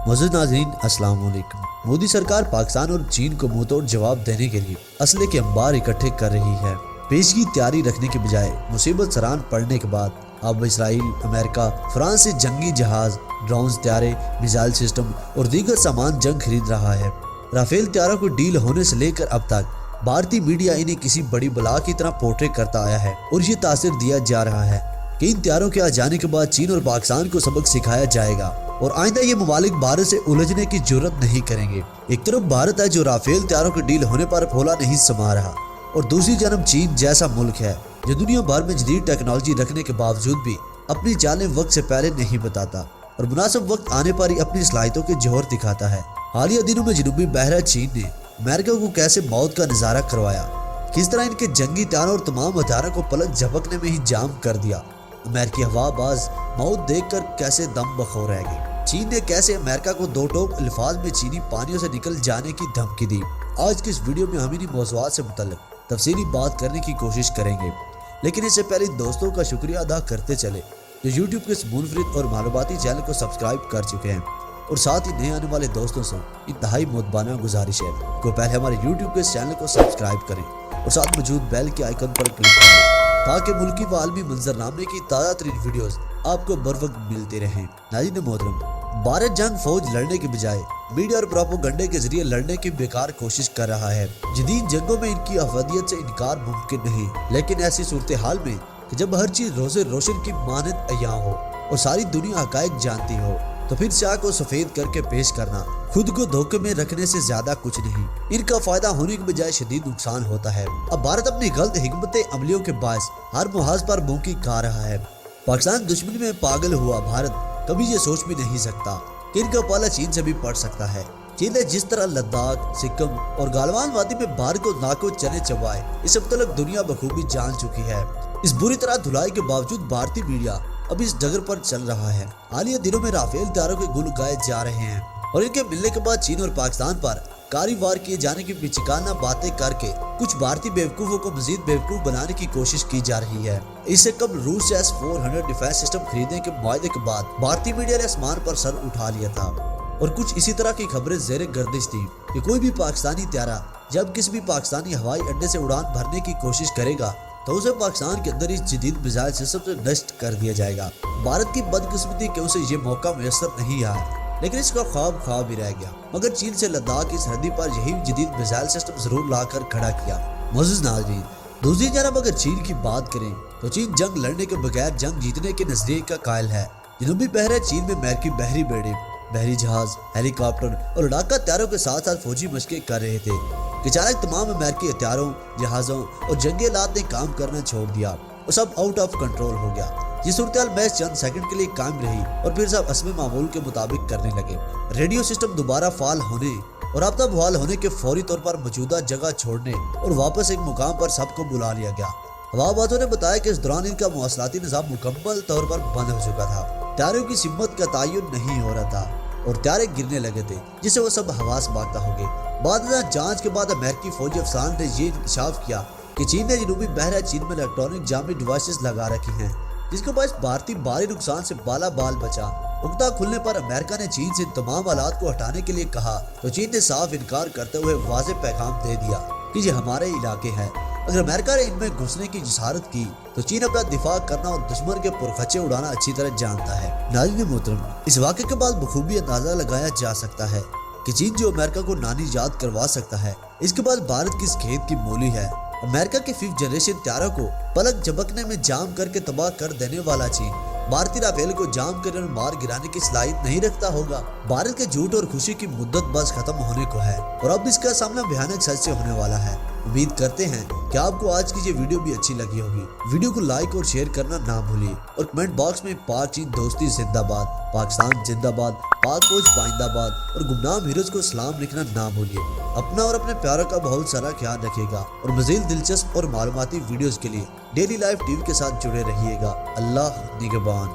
मुअज़्ज़िज़ नाज़रीन, अस्सलाम वालेकुम। मोदी सरकार पाकिस्तान और चीन को मुंह तोड़ जवाब देने के लिए असले के अंबार इकट्ठे कर रही है। पेशगी तैयारी रखने के बजाय मुसीबत सरान पड़ने के बाद अब इसराइल, अमेरिका, फ्रांस से जंगी जहाज, ड्रोन्स, त्यारे, मिसाइल सिस्टम और दीगर सामान जंग खरीद रहा है। राफेल त्यारों को डील होने से लेकर अब तक भारतीय मीडिया इन्हें किसी बड़ी बला की तरह पोर्ट्रे करता आया है और ये तासीर दिया जा रहा है कि इन त्यारों के आ जाने के बाद चीन और पाकिस्तान को सबक सिखाया जाएगा और आइंदा ये ममालिक भारत से उलझने की जरूरत नहीं करेंगे। एक तरफ भारत है जो राफेल त्यारों के डील होने पर फौला नहीं समा रहा और दूसरी जानब चीन जैसा मुल्क है जो दुनिया भर में जदीद टेक्नोलॉजी रखने के बावजूद भी अपनी चालें वक्त से पहले नहीं बताता और मुनासिब वक्त आने पर ही अपनी सलाहियतों के जोहर दिखाता है। हालिया दिनों में जनूबी बहरा चीन ने अमेरिका को कैसे मौत का नजारा करवाया, किस तरह इनके जंगी त्यारों और तमाम हथियारों को पलक झपकने में ही जाम कर दिया। अमेरिकी हवाबाज मौत देखकर कैसे दम बखौर रह गए। चीन ने कैसे अमेरिका को दो टोक अल्फाज में चीनी पानियों से निकल जाने की धमकी दी। आज की इस वीडियो में हम इन्हीं मौज़ूआत से मुतल्लिक़ तफसीली बात करने की कोशिश करेंगे, लेकिन इससे पहले दोस्तों का शुक्रिया अदा करते चले जो यूट्यूब के इस मुनफरिद और मालूमाती चैनल को सब्सक्राइब कर चुके हैं और साथ ही नए आने वाले दोस्तों से इंतहाई मुतबाना गुजारिश है कि पहले हमारे यूट्यूब के इस चैनल को सब्सक्राइब करें और साथ मौजूद बेल के आइकन पर क्लिक करें ताकि मुल्की व आलमी मंजरनामे की ताज़ा तरीन वीडियोस आपको बर वक्त मिलते रहें। नाज़रीन मोहतरम, भारत जंग फौज लड़ने के बजाय मीडिया और प्रोपेगेंडा के जरिए लड़ने की बेकार कोशिश कर रहा है। जदीद जंगों में इनकी अफवादियत से इनकार मुमकिन नहीं, लेकिन ऐसी सूरत हाल में कि जब हर चीज रोज़े रोशन की मानद अयां हो और सारी दुनिया हकायक जानती हो तो फिर शाह को सफेद करके पेश करना खुद को धोखे में रखने से ज्यादा कुछ नहीं। इनका फायदा होने के बजाय शदीद नुकसान होता है। अब भारत अपनी गलत हिकमत अमलियों के बायस हर मुहाज पर मुंह खा रहा है। पाकिस्तान दुश्मनी में पागल हुआ भारत कभी ये सोच भी नहीं सकता कि इनका पाला चीन से भी पड़ सकता है। चीन ने जिस तरह लद्दाख, सिक्किम और गालवान वादी में भारत को नाको चने चबाए, इस अब तक दुनिया बखूबी जान चुकी है। इस बुरी तरह धुलाई के बावजूद भारतीय मीडिया अब इस डगर पर चल रहा है। हालिया दिनों में राफेल त्यारों के गुल उगाए जा रहे हैं और इनके मिलने के बाद चीन और पाकिस्तान पर कारी वार किए जाने की बेचिकाना बातें करके कुछ भारतीय बेवकूफों को मजीद बेवकूफ बनाने की कोशिश की जा रही है। इससे कब रूस से S-400 डिफेंस सिस्टम खरीदने के मुआहदे के बाद भारतीय मीडिया ने आसमान पर सर उठा लिया था और कुछ इसी तरह की खबरें ज़ेरे गर्दिश थी कि कोई भी पाकिस्तानी त्यारा जब किसी भी पाकिस्तानी हवाई अड्डे से उड़ान भरने की कोशिश करेगा तो उसे पाकिस्तान के अंदर इस जदीद मिसाइल सिस्टम से नष्ट कर दिया जाएगा। भारत की बदकिस्मती कि उसे ये मौका मैसर नहीं आया, लेकिन इसका ख्वाब ही रह गया। मगर चीन से लद्दाख की सरहदी पर यही जदीद मिसाइल सिस्टम जरूर लाकर खड़ा किया। मुअज़्ज़िज़ नाज़रीन, दूसरी जानब अगर चीन की बात करें तो चीन जंग लड़ने के बगैर जंग जीतने के नजरिए का कायल है। जनूबी बहरा चीन में अमेरिकी बहरी बेड़े, बहरी जहाज, हेलीकॉप्टर और लड़ाका त्यारों के साथ साथ फौजी मशकें कर रहे थे कि अचानक तमाम अमेरिकी हथियारों, जहाज़ों और जंगी आलात ने काम करना छोड़ दिया और सब आउट ऑफ कंट्रोल हो गया। ये सूरत महज चंद सेकंड के लिए कायम रही और फिर सब असम मामूल के मुताबिक करने लगे। रेडियो सिस्टम दोबारा फाल होने और राब्ता बहाल होने के फौरी तौर पर मौजूदा जगह छोड़ने और वापस एक मुकाम पर सबको बुला लिया गया। हवाबाजों ने बताया कि इस दौरान इनका मवासलाती निज़ाम मुकम्मल तौर पर बंद हो चुका था। त्यारों की सिमत का तयन नहीं हो रहा था और त्यारे गिरने लगे थे, जिससे वो सब हवास बागता हो गए। बाद में जांच के बाद अमेरिकी फौजी अफसरान ने ये इंकशाफ किया कि चीन ने जनूबी बहरा चीन में इलेक्ट्रॉनिक जामी डिवाइसेस लगा रखी हैं, जिसके बाद भारतीय भारी नुकसान से बाला बाल बचा। उगता खुलने पर अमेरिका ने चीन से तमाम हालात को हटाने के लिए कहा तो चीन ने साफ इनकार करते हुए वाज़ेह पैगाम दे दिया कि ये हमारे इलाके है। अगर अमेरिका ने इनमें घुसने की जिसारत की तो चीन अपना दिफा करना और दुश्मन के पुरखचे उड़ाना अच्छी तरह जानता है। नाज़रीन मोहतरम, इस वाक़े के बाद बखूबी अंदाजा लगाया जा सकता है कि चीन जो अमेरिका को नानी याद करवा सकता है, इसके बाद भारत की इस खेत की मूली है। अमेरिका के 5th जनरेशन त्यारों को पलक झपकने में जाम करके तबाह कर देने वाला चीन भारतीय राफेल को जाम कर और मार गिराने की सलाहियत नहीं रखता होगा। भारत के झूठ और खुशी की मुद्दत बस खत्म होने को है और अब इसका सामना भयानक सच से होने वाला है। उम्मीद करते हैं कि आपको आज की ये वीडियो भी अच्छी लगी होगी। वीडियो को लाइक और शेयर करना ना भूलिए और कमेंट बॉक्स में पाक चीन दोस्ती जिंदाबाद, पाकिस्तान जिंदाबाद, पाक फौज पाइंदाबाद और गुमनाम हीरोज को सलाम लिखना ना भूलिए। अपना और अपने प्यारों का बहुत सारा ख्याल रखिएगा और मज़ीद दिलचस्प और मालूमाती वीडियोस के लिए डेली लाइफ टीवी के साथ जुड़े रहिएगा। अल्लाह निगहबान।